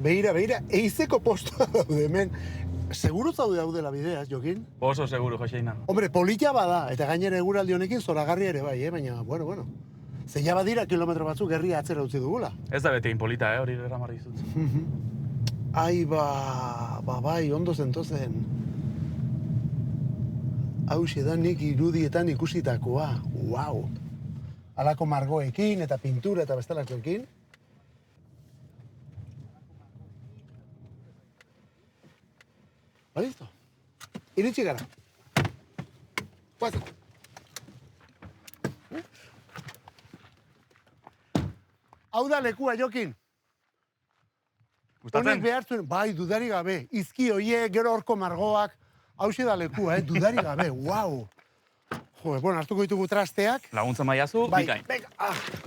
Beira, eizeko postua daude hemen. Seguru daudela bideaz, Jokin? Oso seguru, Joseina. Hombre, polita bada, eta gainera eguraldi honekin zoragarri ere bai, baina, bueno. Zeia badira kilometro batzuk herria atzera utzi dugula. Ez da bete inpolita, hori eramarri zut. Ai, bai, ondo zentozen. Hauxe da nik irudietan ikusitakoa. Wow. Halako margoekin eta pintura eta bestelakoekin. Ba, listo. Iritsi gara. Guazen. Hau da lekua, Jokin. Gustatzen? Honek behar zuen, bai, dudari gabe. Izki hoiek, gero horko margoak. Hauxe da lekua, dudari gabe. Wow. Jo, bueno, hartuko ditugu trasteak. Laguntza maiazu, Bai, bikain.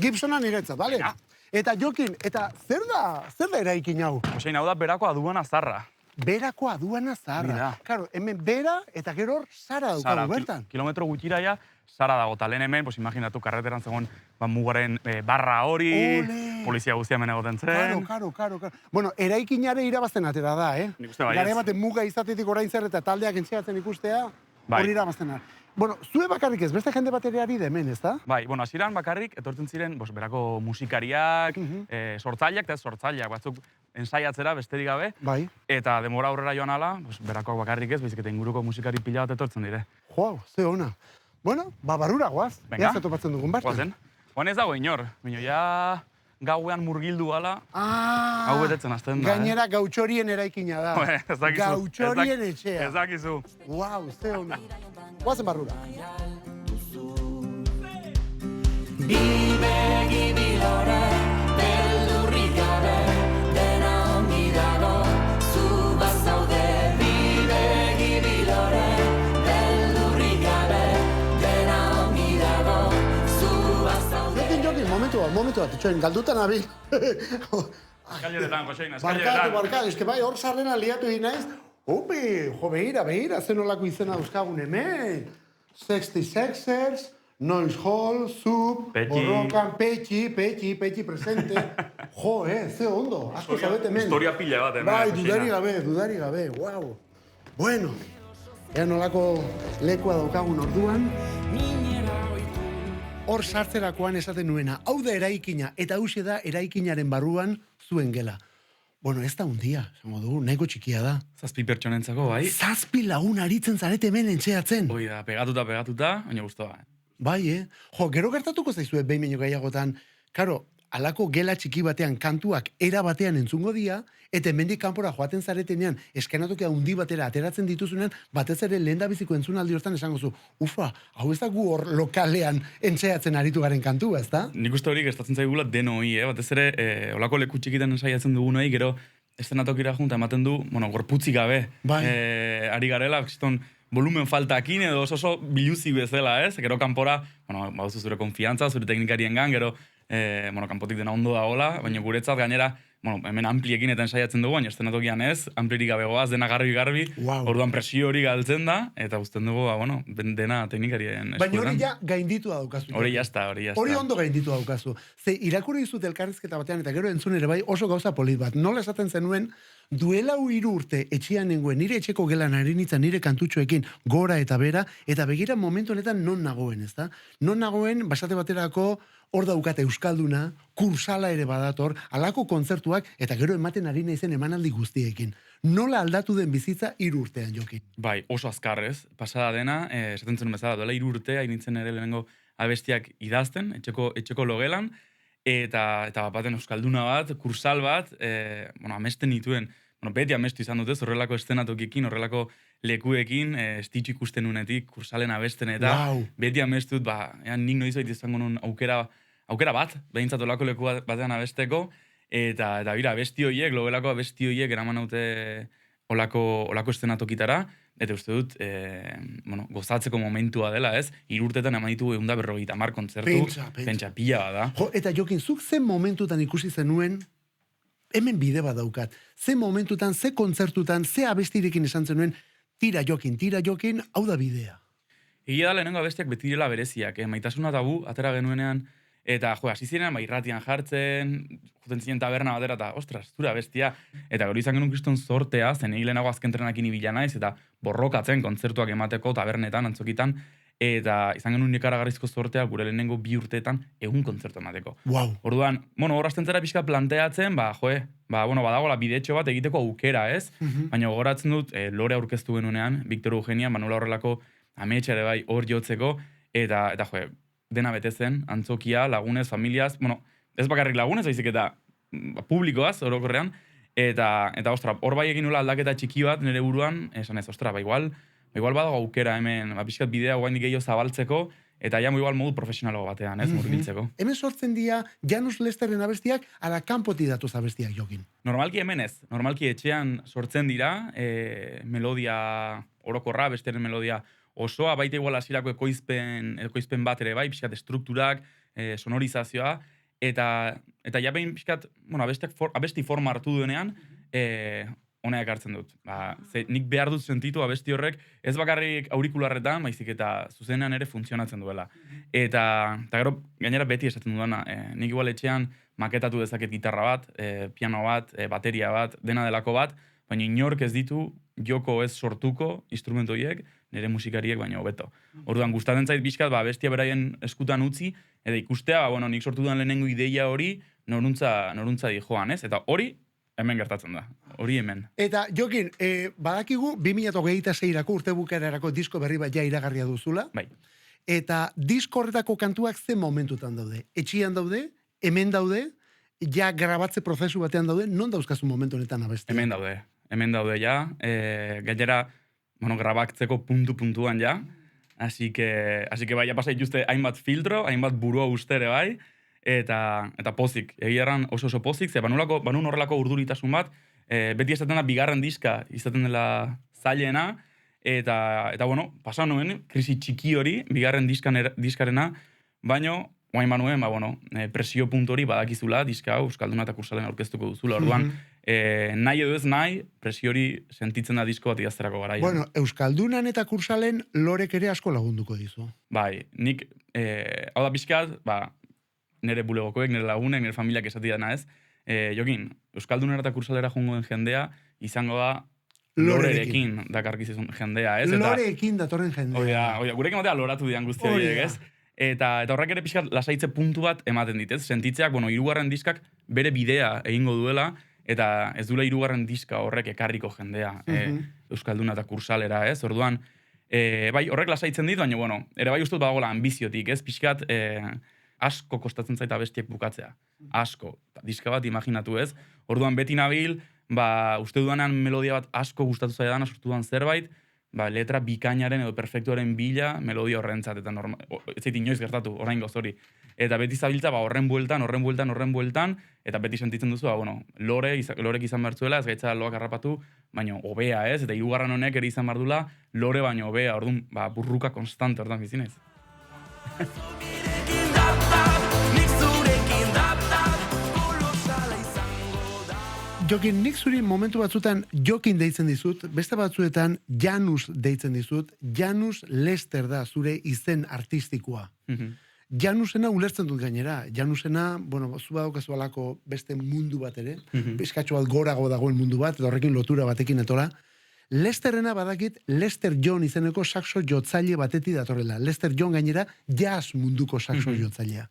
Gibsona niretzat, bale? Ja. Eta Jokin, eta zer da eraikin hau? Joseina, hau da berako aduana zarra. Berako aduana zaharra. Mira. Claro, hemen bera eta gero hor Sara daukagu bertan. Kilometro gutxira ja, Sara dago. Ta lehen hemen, pues imaginatu karreteran zegoen mugaren barra hori, Ole. polizia guztia hemen egoten zen. Karo. Bueno, eraikinare irabazten atera da, Nik uste baietz. Gare baten muga izatetik orain zer eta taldeak entxeatzen ikustea, Bai. hori irabazten da. Bueno, zue bakarrik ez, beste jende bat ere ari da hemen, ez da? Bai, bueno, hasieran bakarrik, etortzen ziren, berako musikariak, sortzaileak eta ez sortzaileak, batzuk ensaiatzera besterik gabe. Bai. Eta denbora aurrera joan ala, berakoak bakarrik ez, baizik eta inguruko musikari pila bat etortzen dire. Joa, ze ona. Bueno, barrura goaz. Venga. Ea topatzen dugun bat. Guazen. Juan ez dago inor, baina ja gauean murgildu gala, Ah, hau betetzen hasten da. gainera gautxorien eraikina da. Ez dakizu. Gautxorien etxea. Ez dakizu. Wow, ze ona. Goazen barrura. Bibegi bilore, beldurrik gabe, dena ongi dago, zu bazaude. Bibegi bilore, beldurrik gabe, dena ongi dago, zu bazaude. Jokin, momentu bat, itxoin, galdutan abil. Eskaileretan, Joseina, eskaileretan. Barkatu, eske bai, hor sarrena liatu egin naiz. Ope, jo, behira, zen olako izena dauzkagun hemen. 66ers, Noise Hall, Zup, Petxi. Borrokan, Petxi presente. Jo, ze ondo, asko zabete hemen. Historia pila bat hemen. Bai, Joseina. dudari gabe, wow. Bueno, ea nolako lekua daukagun orduan. Hor sartzerakoan esaten nuena, hau da eraikina, eta hauxe da eraikinaren barruan zuen gela. Bueno, ez da hundia, esango dugu, nahiko txikia da. 7 pertsonentzako, bai. 7 lagun aritzen zarete hemen entxeatzen. Hoi da, pegatuta, baina guztua. Bai, Jo, gero gertatuko zaizue behin baino gehiagotan, karo, alako gela txiki batean kantuak era batean entzungo dira, eta hemendik kanpora joaten zaretenean, eskenatokia handi batera ateratzen dituzunean, batez ere lehendabiziko entzunaldi hortan esango zu, ufa, hau ez da gu hor lokalean entxeatzen aritu garen kantua, ez da? Nik uste hori gertatzen zaigula denoi, batez ere, olako leku txikitan ensaiatzen dugunoi, gero estenatokira junta ematen du, gorputzik gabe. Bai. Ari garela, kriston, volumen faltakin edo oso biluzi bezala, ez? Gero kanpora, baduzu zure konfiantza, zure teknikariengan, gero, kanpotik dena ondo dagoela, baina guretzat gainera, hemen ampliekin eta ensaiatzen dugu, baina estenatokian ez, amplirik gabe goaz, dena garbi, Wow. orduan presio hori galtzen da, eta uzten dugu, dena teknikarien Baina hori eskuetan. ja gainditu daukazu. Hori jazta. Hori ondo gainditu daukazu. Ze irakurri dizut elkarrizketa batean eta gero entzun ere bai oso gauza polit bat. Nola esaten zenuen, duela 3 urte etxean nengoen, nire etxeko gelan ari nintzen nire kantutxoekin gora eta bera, eta begira momentu honetan non nagoen, ezta? Non nagoen, basate baterako, hor daukate euskalduna, kursala ere badator, alako kontzertuak, eta gero ematen ari naizen emanaldi guztiekin. Nola aldatu den bizitza 3 urtean, Jokin? Bai, oso azkarrez, pasada dena, esaten zenun bezala, duela 3 urte, hain nintzen ere lehenengo abestiak idazten, etxeko logelan, eta baten euskalduna bat, kursal bat, amesten nituen, beti amestu izan dute, horrelako estenatokiekin, horrelako lekuekin, estitxu ikusten unetik, kursalen abesten, eta Wow. beti amestut, nik noiz baita izango nun aukera bat, behintzat olako leku batean abesteko, eta bira, abesti horiek, logelako abesti horiek eraman haute olako estenatokitara, eta uste dut, gozatzeko momentua dela, ez? 3 urtetan eman ditugu 150 kontzertu, pentsa pila bada. Jo, eta Jokin, zuk zen momentutan ikusi zenuen, hemen bide bat daukat, ze momentutan, ze kontzertutan, ze abestirekin esan zenuen, tira Jokin, hau da bidea. Egia da lehenengo abestiak beti direla bereziak, Maitasuna Tabu, atera genuenean, Eta, hasi ziren, irratian jartzen, juten ziren taberna batera, eta, ostras, zura bestia. Eta gero izan genuen kriston sortea, zen lehenago azken trenakin ibila naiz, eta borrokatzen kontzertuak emateko tabernetan, antzokitan, eta izan genuen ikaragarrizko sortea gure lehenengo 2 urteetan 100 kontzertu emateko. Wow. Orduan, hor hasten zera pixka planteatzen, badagoela bidetxo bat egiteko aukera, ez? Baina gogoratzen dut, Lore aurkeztu genunean, Victor Eugenia, nola horrelako ametsa ere bai hor jotzeko, eta dena bete zen, antzokia, lagunez, familiaz, ez bakarrik lagunez, baizik eta publikoaz, orokorrean, eta ostra, hor bai egin nula aldaketa txiki bat nire buruan, esan ez, ostra, igual badago aukera hemen, pixkat bidea guaindik gehiago zabaltzeko, eta ja igual modu profesionalago batean, ez, murgiltzeko. Hemen sortzen dira Janus Lesterren abestiak, ala kanpoti datuz abestiak, Jokin. Normalki hemen ez, normalki etxean sortzen dira, melodia orokorra, besteren melodia osoa, baita igual hasierako ekoizpen bat ere bai, pixkat estrukturak, sonorizazioa, eta ja behin pixkat, abesti forma hartu duenean, hona ekartzen dut. Nik behar dut sentitu abesti horrek, ez bakarrik aurikularretan, baizik eta zuzenean ere funtzionatzen duela. Eta gero, gainera beti esaten dudana, nik igual etxean maketatu dezaket gitarra bat, piano bat, bateria bat, dena delako bat, baina inork ez ditu joko ez sortuko instrumentu horiek, nire musikariek baina hobeto. Orduan, gustatzen zait bizkat, bestia beraien eskutan utzi, eta ikustea, nik sortu duan lehenengo ideia hori, noruntza di joan, ez? Eta hori, hemen gertatzen da. Hori hemen. Eta, Jokin, badakigu 2026-rako urte bukaerarako disko berri bat ja iragarria duzula. Bai. Eta disko horretako kantuak ze momentutan daude? Etxian daude? Hemen daude? Ja grabatze prozesu batean daude? Non dauzkazu momentu honetan abestia? Hemen daude ja. Gainera, grabaktzeko puntuan ja. Así que bai, ja pasa dituzte hainbat filtro, hainbat burua ustere bai. Eta pozik, egiarran oso pozik, ze banun horrelako urduritasun bat, beti esaten da bigarren diska izaten dela zailena, eta pasa nuen, krisi txiki hori, bigarren diskarena, baino, guain banuen, presio puntu hori badakizula, diska hau, Euskalduna eta Kursalen aurkeztuko duzula, orduan, nahi edo ez nahi, presio hori sentitzen da disko bat idazterako garaian. Bueno, Euskaldunan eta Kursalen Lorek ere asko lagunduko dizu. Bai, nik, hau da pixkat, nire bulegokoek, nire lagunek, nire familiak esati dana ez. Jokin, Euskaldunera eta Kursalera jungoen jendea, izango da Lorerekin dakarkizizun jendea, ez? Lorerekin datorren jendea. Oida, gurek ematea loratu dian guzti horiek, ez? Eta horrek ere pixkat lasaitze puntu bat ematen dit, ez? Sentitzeak, hirugarren diskak bere bidea egingo duela, eta ez duela hirugarren diska horrek ekarriko jendea Euskalduna eta Kursalera, ez? Orduan, bai, horrek lasaitzen dit, baina, ere bai ustut badagoela ambiziotik, ez? Pixkat, asko kostatzen zaita bestiek bukatzea. Asko. Diska bat imaginatu ez. Orduan beti nabil, uste dudanean melodia bat asko gustatu zaidana sortu duan zerbait, letra bikainaren edo perfektuaren bila melodia horrentzat, eta ez zait inoiz gertatu, orain gozori. Eta beti zabiltza horren bueltan, eta beti sentitzen duzu, Lorek izan bertzuela, ez gaitza loak harrapatu, baina hobea ez, eta hirugarren honek ere izan bardula, Lore baina hobea, orduan, burruka konstante, orduan bizinez. Jokin, nik zuri momentu batzutan Jokin deitzen dizut, beste batzuetan Janus deitzen dizut, Janus Lester da zure izen artistikoa. Janusena ulertzen dut gainera, Janusena, zu badaukazu alako beste mundu bat ere, bizkatxo bat gorago dagoen mundu bat, eta horrekin lotura batekin etora. Lesterrena badakit Lester John izeneko saxo jotzaile batetik datorrela. Lester John gainera jazz munduko saxo jotzailea.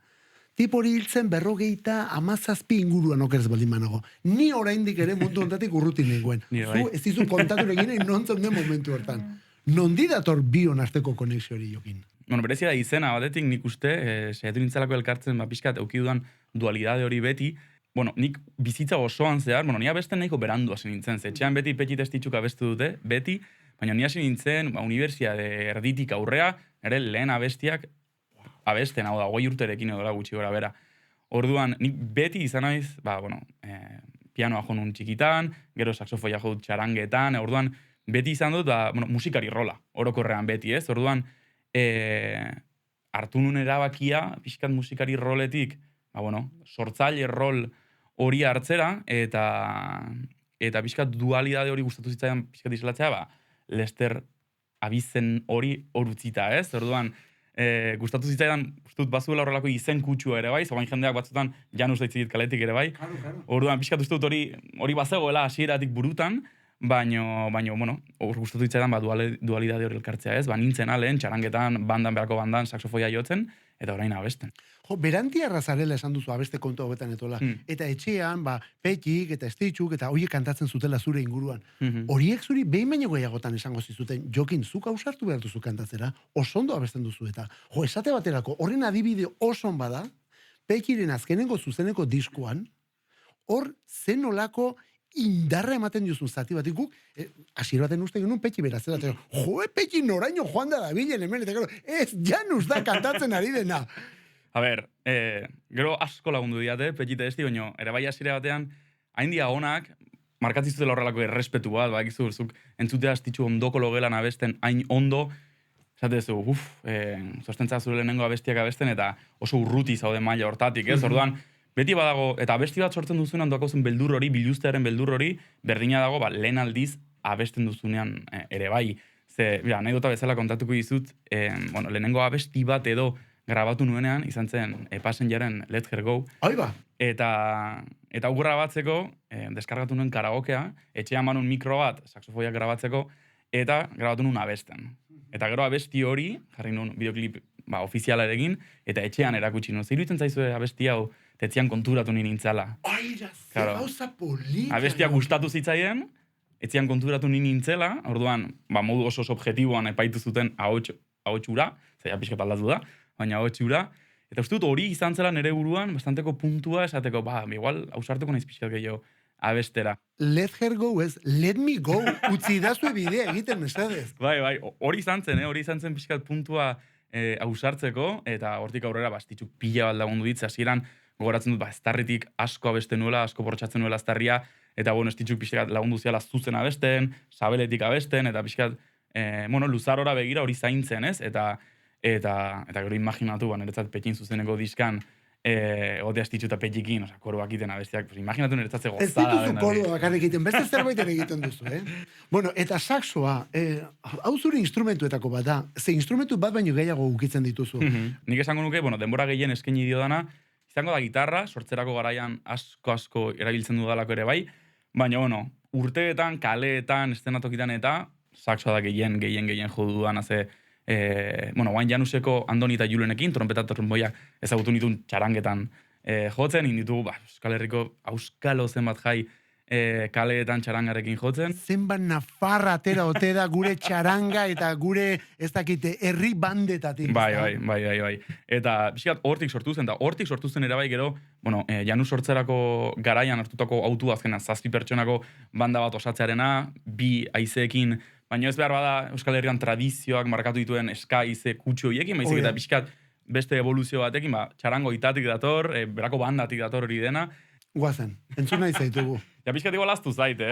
Tipo hori hiltzen 57 inguruan okerez baldin banago. Ni oraindik ere mundu honetatik urrutin nengoen. Zu ez dizu kontatu egin non zaunden momentu hortan. Nondi dator bion arteko konexio hori, Jokin? Berezia da izena batetik nik uste, saiatu nintzelako elkartzen, pixkat eukidudan dualidade hori beti, nik bizitza osoan zehar, ni abesten nahiko berandu hasi nintzen, etxean beti petit estitxuk abestu dute, beti, baina ni hasi nintzen, universiade erditik aurrea, ere lehen abestiak, abesten, hau da, 20 urterekin edola gutxi gora bera. Orduan, nik beti izan naiz, pianoa jo nun txikitan, gero saxofoia jo dut txarangetan, orduan, beti izan dut, musikari rola, orokorrean beti, ez? Orduan, hartu nun erabakia, pixkat musikari roletik, sortzaile rol hori hartzera, eta pixkat dualidade hori gustatu zitzaidan pixkat izlatzea, Lester abizen hori horutzita, ez? Orduan, gustatu zitzaidan, ustut bazuela horrelako izen kutsua ere bai, zogain jendeak batzutan Janus deitzit kaletik ere bai. Orduan, pixkat uste dut hori bazegoela hasieratik burutan, baino, bueno, hor gustatu zitzaidan dualidade hori elkartzea ez, nintzen lehen, txarangetan, berako bandan, saxofoia jotzen, eta orain abesten. Jo, berantiarra zarela esan duzu abeste kontu hobetan etola. Eta etxean, Petik eta Stitchuk eta horiek kantatzen zutela zure inguruan. Horiek zuri behin baino gehiagotan esango zizuten, Jokin, zuk ausartu behar duzu kantatzera, oso ondo abesten duzu eta. Jo, esate baterako, horren adibide oso on bada, Pekiren azkenengo zuzeneko diskuan, hor zen olako indarra ematen diozun zati bat. Guk, hasiera baten uste genuen Peki beraz. Jo, Peki noraino joan da bilen hemen, eta gero, ez Janus da kantatzen ari dena. A ber, gero asko lagundu diate, Peki eta Esti, baino, ere bai hasiera batean, hain dia honak, markatzizutela horrelako errespetu bat, bakizu, zuk entzutea Estitxu ondoko logelan abesten, hain ondo, esatezu, zostentza zure lehenengo abestiak abesten, eta oso urruti zaude maila hortatik, ez? Orduan, beti badago, eta abesti bat sortzen duzunean doakozen beldur hori, biluztearen beldur hori, berdina dago, lehen aldiz abesten duzunean ere bai. Ze, anekdota bezala kontatuko dizut, lehenengo abesti bat edo grabatu nuenean, izan zen Passengeren Let Her Go. Aiba! Eta hau grabatzeko, deskargatu nuen karaokea, etxean manun mikro bat, saxofoiak grabatzeko, eta grabatu nuen abesten. Eta gero abesti hori, jarri nuen bideoklip ofizialarekin, eta etxean erakutsi nuen. Iruditzen zaizue abesti hau, tetzian konturatu nintzela. Aira, zer gauza polita. Abestia gustatu zitzaien, etzian konturatu nintzela, orduan, modu oso objektiboan epaitu zuten ahotsura, zeia pixkat aldatu da, baina ahotsura, eta uste dut hori izan zela nire buruan, bastanteko puntua esateko, igual, ausartuko naiz pixkat gehiago abestera. Let her go ez, let me go, utzi dazue bidea egiten mesedez. Bai, hori izan zen pixkat puntua ausartzeko, eta hortik aurrera Estitxuk pila bat lagundu ditza, hasieran gogoratzen dut, estarritik asko abesten nuela, asko bortxatzen nuela estarria, eta Estitxuk pixkat lagundu ziala zuzen abesten, sabeletik abesten, eta pixkat, luzarora begira hori zaintzen, ez? Eta gero imaginatu, niretzat Pekin zuzeneko diskan, egotea Estitxu eta Petikin, koroak iten abestiak, imaginatu niretzat ze gozada. Ez dituzu koroak egiten, beste zerbait egiten duzu, Bueno, eta saxoa, hau zure instrumentuetako bat da, ze instrumentu bat baino gehiago ukitzen dituzu. Nik esango nuke, denbora gehien eskaini diodana, izango da gitarra, sortzerako garaian asko erabiltzen dudalako ere bai, baina, urteetan, kaleetan, estenatokitan eta saxoa da gehien jo dudan, guain Januseko Andoni eta Julenekin, trompeta eta tromboiak ezagutu nituen txarangetan jotzen, inditugu, Euskal Herriko auskalo zenbat jai kaleetan txarangarekin jotzen. Zenbat nafarra atera ote da gure txaranga eta gure, ez dakite, herri bandetatik. Bai. Eta pixkat hortik sortu zen, eta hortik sortu zen ere bai gero, Janus sortzerako garaian hartutako autu azkenan 7 pertsonako banda bat osatzearena, 2 haizeekin, baina ez behar bada Euskal Herrian tradizioak markatu dituen eska haize kutsu horiekin, baizik eta pixkat beste evoluzio batekin, txarango itatik dator, berako bandatik dator hori dena. Guazen, entzuna izaitugu. Ja, pixkat igualaztu zaite,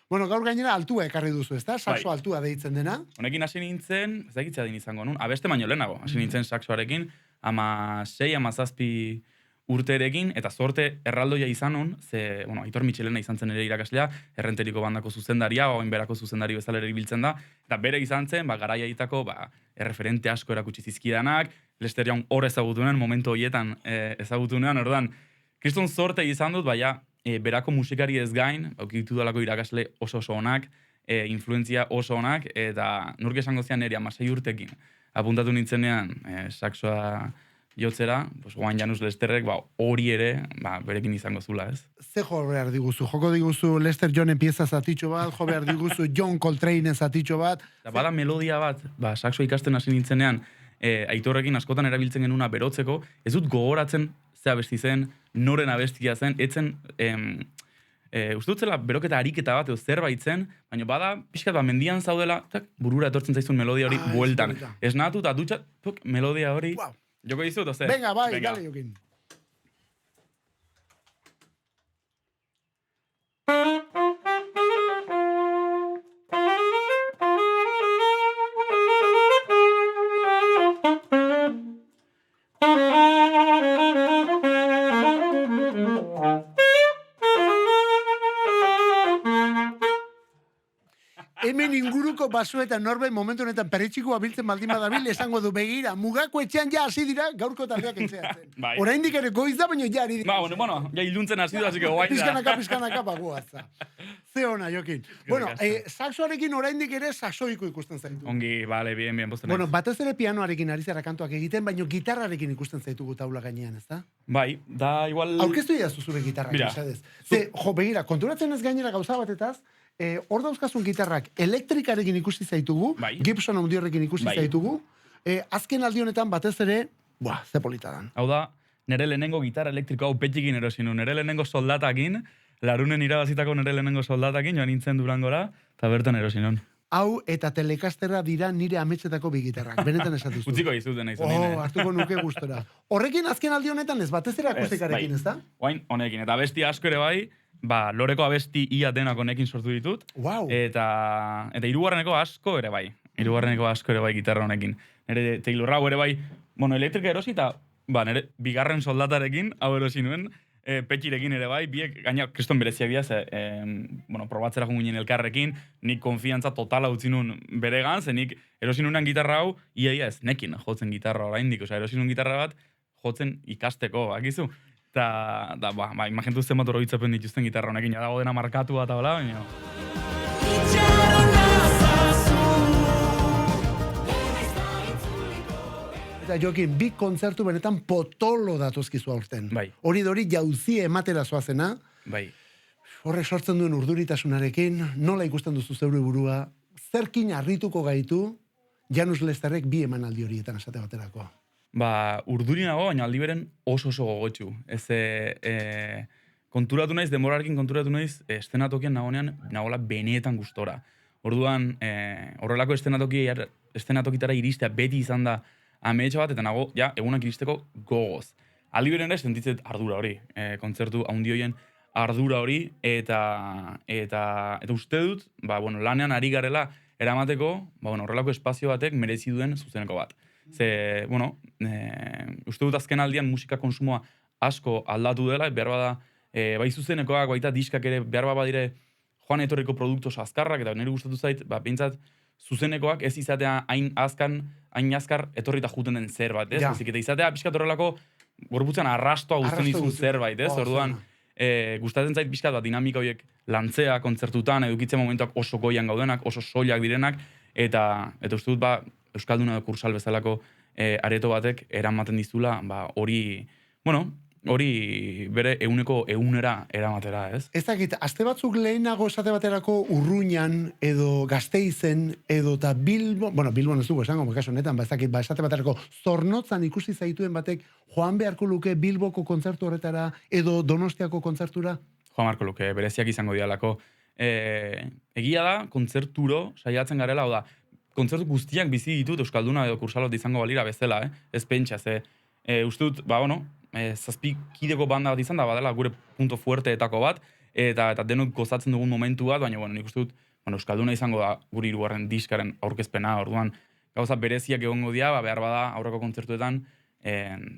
Bueno, gaur gainera altua ekarri duzu, ezta? Saxo altua deitzen dena. Honekin hasi nintzen, ez dakitzea din izango nun, abeste baino lehenago, hasi nintzen saxoarekin, 6-7 urterekin, eta zorte erraldoia izan nun, ze, Aitor Michelena izan zen ere irakaslea, Errenteriko bandako zuzendaria, oain berako zuzendari bezala ere biltzen da, eta bere izan zen, garaia itako, erreferente asko erakutsi zizkidanak, Lester Young hor ezagutunen, momentu horietan ezagutunean, ordan, kriston zorte izan dut, berako musikari ez gain, aukitu dalako irakasle oso onak, influentzia oso onak, eta nurk esango zian nire 16 urtekin. Apuntatu nintzenean, saxoa jotzera, Juan Janus Lesterrek, hori ere, berekin izango zula, ez? Ze jo behar diguzu? Joko diguzu Lester Johnen pieza zatitxo bat, jo behar diguzu John Coltrane zatitxo bat. Bada melodia bat, saxoa ikasten hasi nintzenean, Aitorrekin askotan erabiltzen genuna berotzeko, ez dut gogoratzen ze abesti zen, noren abestia zen, etzen, uste dut zela beroketa ariketa bat, zerbait zen, baina bada, pixkat mendian zaudela, burura etortzen zaizun melodia hori bueltan. Esnatu eta dutxat, melodia hori, joko dizut, oze? Venga, bai, dale, Jokin. hemen inguruko basuetan norbait momentu honetan perretxikoa biltzen baldin badabil, esango du begira, mugako etxean ja hasi dira gaurko taldeak entzeatzen. Bai. Oraindik ere goiz da, baina ja ari dira. Bueno, ja iluntzen hasi du, así que guain da. Pizkanaka bagoaza. Ze ona, Jokin. Bueno, saxoarekin oraindik ere saxoiko ikusten zaitu. Ongi, vale, bien, posten. Bueno, batez ere pianoarekin ari zara kantuak egiten, baina gitarrarekin ikusten zaitugu taula gainean, ezta? Bai, da igual... Aurkeztu idazu zure gitarrak, Mira, mesedez. Ze, begira, konturatzen ez gainera gauza batetaz, hor dauzkazun gitarrak elektrikarekin ikusi zaitugu, Bai. Gibson handiorrekin ikusi Bai. zaitugu, azken aldi honetan batez ere, ze polita dan. Hau da, nere lehenengo gitarra elektriko hau petxikin erosin nu, nere lehenengo soldatakin, larunen irabazitako nere lehenengo soldatakin, joan nintzen Durangora, eta bertan erosin nun. Hau eta Telecasterra dira nire ametsetako bi gitarrak, benetan esatu zu. Utziko izuten nahi Hartuko nuke gustora. Horrekin azken aldi honetan ez batez ere akustikarekin, ez da? Oain, honekin, eta abesti asko ere bai, loreko abesti ia denak honekin sortu ditut. Wow. Eta hirugarreneko asko ere bai. Hirugarreneko asko ere bai gitarra honekin. Nere Taylor hau ere bai, elektrika erosi eta nere bigarren soldatarekin hau erosi nuen, petxirekin ere bai, biek gaina kriston bereziak dira, probatzera joan ginen elkarrekin, nik konfiantza totala utzi nun beregan, ze nik erosi nuenan gitarra hau, ia ez nekin jotzen gitarra oraindik, erosi nuen gitarra bat jotzen ikasteko, bakizu. Eta, imagentu zen motor hitzapen dituzten gitarra honekin, dago dena markatua eta hola, baina... Eta Jokin, bi kontzertu benetan potolo datozkizu aurten. Bai. Hori jauzie ematera zoazena, Bai. horrek sortzen duen urduritasunarekin, nola ikusten duzu zeure burua, zerkin harrituko gaitu, Janus Lesterrek bi emanaldi horietan esate baterako. Urduri nago, baina aldi beren oso gogotxu. Ez, konturatu naiz, demorarekin konturatu naiz, estenatokian nagoela benetan gustora. Orduan, horrelako estenatokitara iristea beti izan da ametxo bat, eta nago, egunak iristeko gogoz. Aldi beren ere, sentitzet ardura hori, kontzertu haundioien ardura hori, eta uste dut, lanean ari garela eramateko, horrelako espazio batek merezi duen zuzeneko bat. Ze, uste dut azken aldian musika konsumoa asko aldatu dela, behar bada, bai zuzenekoak, baita diskak ere, behar badire joan etorriko produktu azkarrak, eta nire gustatu zait, behintzat, zuzenekoak ez izatea hain azkar etorrita juten den zerbait, ez? Ezik, eta izatea pixkat horrelako gorputzen arrastoa guztien dizun zerbait, ez? Orduan, gustatzen zait pixkat bat dinamika horiek lantzea, kontzertutan, edukitzen momentuak oso goian gaudenak, oso soilak direnak, eta uste dut, Euskalduna edo kursal bezalako areto batek eramaten dizula, hori bere eunera eramatera, ez? Ez dakit, aste batzuk lehenago esate baterako Urruñan edo Gasteizen edo eta Bilbon ez dugu esango, kasu honetan, ez dakit, esate baterako Zornotzan ikusi zaituen batek joan beharko luke Bilboko kontzertu horretara edo Donostiako kontzertura? Joan beharko luke, bereziak izango dialako. Egia da, kontzerturo saiatzen garela, da, kontzertu guztiak bizi ditut Euskalduna edo kursalot izango balira bezala, ez pentsa, uste dut, zazpi kideko banda bat izan da, badela gure punto fuerteetako bat, eta denok gozatzen dugun momentu bat, baina nik uste dut, Euskalduna izango da gure hirugarren diskaren aurkezpena, orduan gauza bereziak egongo dira, behar bada aurreko kontzertuetan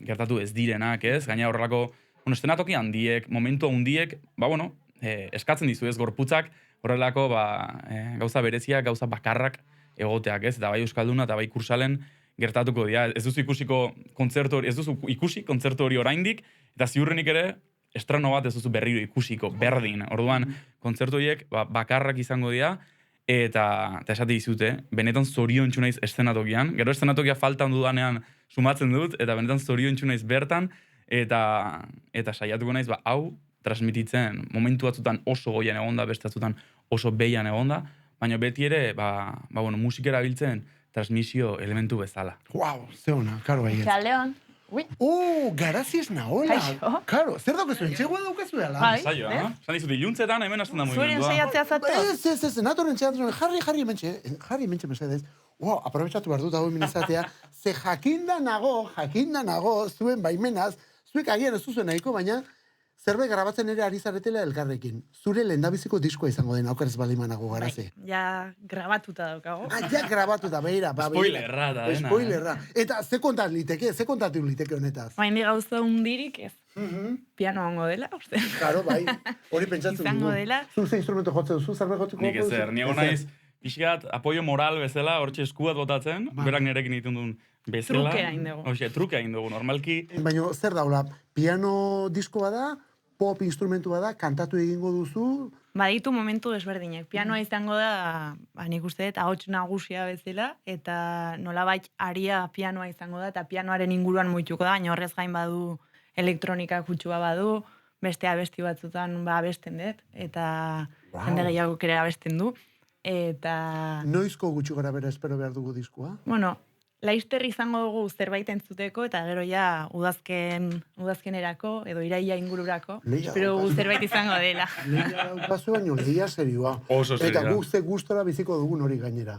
gertatu ez direnak, ez? Gaina horrelako, estenatoki handiek, momentu handiek, eskatzen dizu ez gorputzak, horrelako gauza bereziak, gauza bakarrak egoteak, ez? Eta bai Euskalduna eta bai kursalen gertatuko dira. Ez duzu ikusi kontzertu hori oraindik, eta ziurrenik ere, estrano bat ez duzu berriro ikusiko, berdin. Orduan, kontzertu horiek bakarrak izango dira, eta esate dizute, benetan zoriontsu naiz estenatokian, gero estenatokia faltan dudanean sumatzen dut, eta benetan zoriontsu naiz bertan, eta saiatuko naiz, hau transmititzen momentu batzutan oso goian egonda, beste batzutan oso behian egonda, baina beti ere, musikera biltzen transmisio elementu bezala. Wow, ze ona, karo bai. Leon. Garazi ez nahola. Karo, zer daukezu, entxegua daukezu dela? Zailo, Zan dizut, iluntzetan hemen hasten da mugimendua. Zuen saiatzea zatea? Ez, natoren txeatzen, jarri mentxe mesedez. Aprobetsatu behar dut hau eminazatea, ze jakinda nago, zuen baimenaz, zuek agian ez zuzuen nahiko, baina zerbait grabatzen ere ari zaretela elkarrekin. Zure lehendabiziko diskoa izango den, aukerez balimanago Garazi. Ja grabatuta daukago. Ja grabatuta, behira. Spoilerra da, dena. Spoilerra. Eta ze kontatu liteke honetaz? Baina gauza hundirik ez. Piano hongo dela, uste. Claro, bai. Hori pentsatzen dugu. Izango dela. Zu ze instrumento jotzen duzu, zerbait jotzeko? Nik ezer, niego naiz pixkat apoio moral bezala, hortxe eskuat botatzen, berak nerekin egiten duen bezala. Truke egin dugu. Hoxe, truke egin dugu, normalki. Baina zer daula, piano diskoa da, pop instrumentua da, kantatu egingo duzu, Baditu momentu desberdinek. Pianoa izango da, nik uste dut, ahots nagusia bezala, eta nolabait aria pianoa izango da, eta pianoaren inguruan muituko da, baina horrez gain badu elektronika kutsua badu, beste abesti batzutan abesten dut, eta jende gehiago ere abesten du. Eta, noizko gutxi gara bera espero behar dugu diskoa? bueno, laister izango dugu zerbait entzuteko, eta gero ja udazkenerako, edo iraila ingururako, Lehia espero dugu daukazu. zerbait izango dela. Lehia daukazu baino, lehia serioa. Oso serioa. Eta guk ze gustora biziko dugun hori gainera.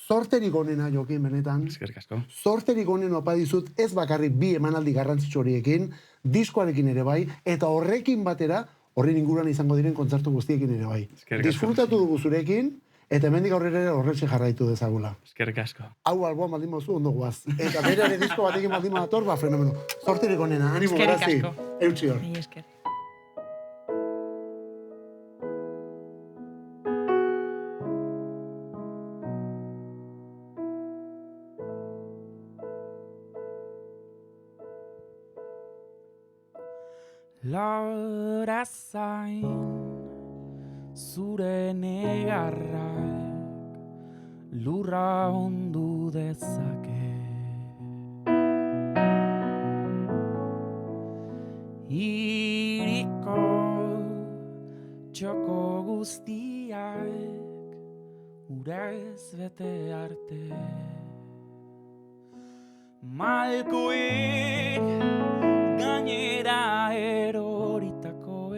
Zorterik onena, Jokin, benetan. Eskerrik asko. Zorterik onen opa dizut, ez bakarrik bi emanaldi garrantzitsu horiekin, diskoarekin ere bai, eta horrekin batera, horren inguruan izango diren kontzertu guztiekin ere bai. Eskerrik asko. Disfrutatu dugu zurekin, eta hemendik aurrera ere horretxe jarraitu dezagula. Eskerrik asko. Hau alboan baldin mozu ondo guaz. Eta bere ere disko batekin baldin badator, fenomeno. Zorterik onena, animo Eskerrik garazi. asko. Eutsi hor. Mila esker. Laura zain zure negarrak lurra ondu dezake. Iriko txoko guztiak urez bete arte. Malkoek gainera eroritakoek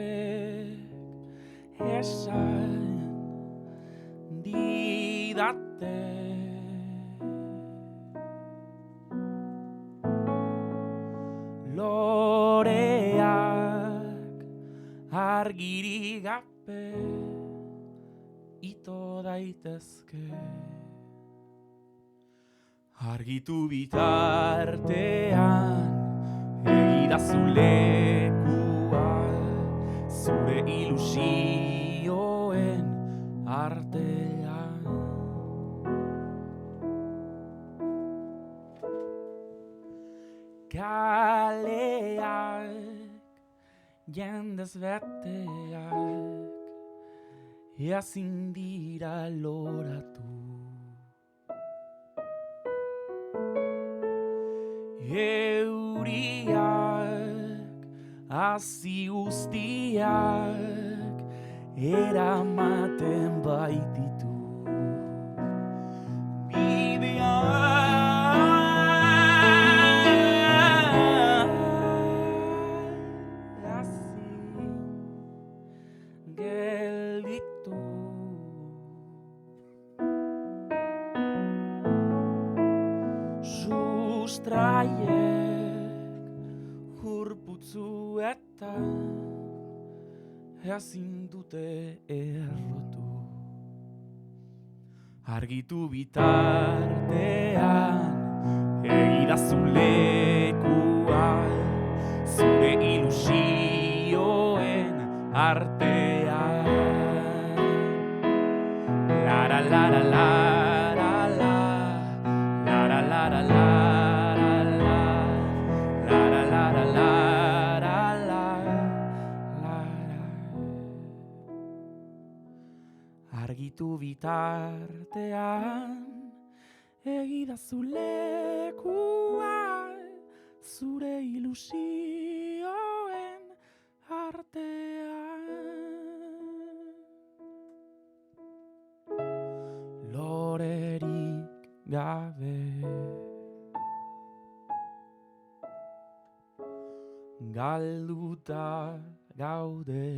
esan didate. Loreak argiri gabe ito daitezke. Argitu bitartean egidazu lekua zure ilusioen artean. Kaleak jendez beteak ezin dira loratu. Euriak, hazi guztiak, eramaten baititu. Bidea hazi gelditu. Sustraiek hurputzu eta ezin dute errotu. Argitu bitartean egidazu lekua zure ilusioen artean. Lara lara lara la, lara lara lara la, lara lara lara la, lara. Argitu bitartean egidazu lekua zure ilusioen artean. Lorerik gabe galduta gaude.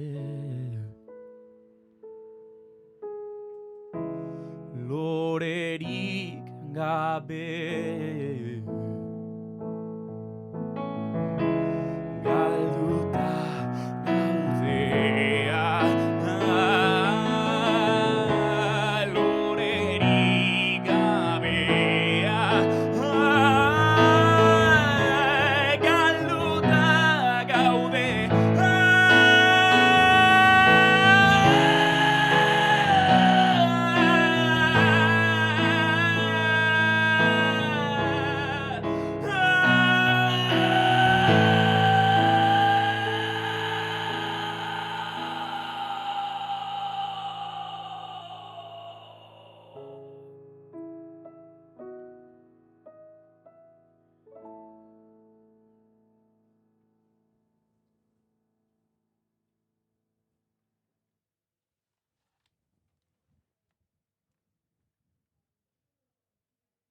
Lorerik gabe